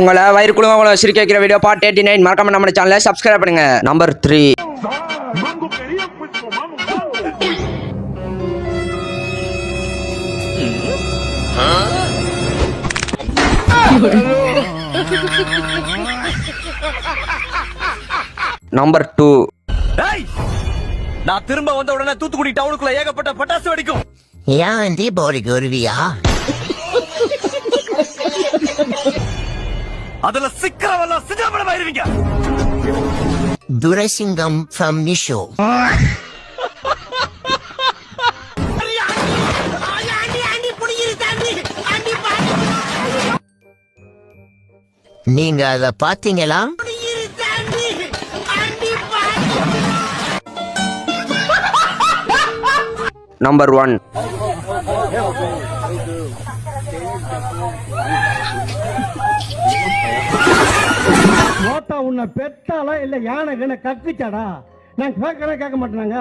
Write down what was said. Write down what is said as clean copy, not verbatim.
உங்களை வயிறு குழுங்க உங்களை சிரிக்க வைக்கிற வீடியோ பார்ட் 89 மறக்காம நம்ம சேனலை சப்ஸ்கிரைப் பண்ணுங்க. நம்பர் 3 நம்பர் 2 நான் திரும்ப வந்த உடனே தூத்துக்குடி டவுனுக்குள்ள ஏகப்பட்ட பட்டாசு வெடிக்கும். ஏன் தீபாவளிக்கு வருவியா? அதுல சிக்கிறவெல்லாம் சிதாபலம் ஆயிருவீங்க. துரைசிங்கம் from நிஷோ. நீங்க அத பாத்தீங்களா? நம்பர் 1 மோட்டா உன்னை பெத்தாலா இல்ல யானை கக்குச்சாடா? நான் கேட்க மாட்டேனாங்க.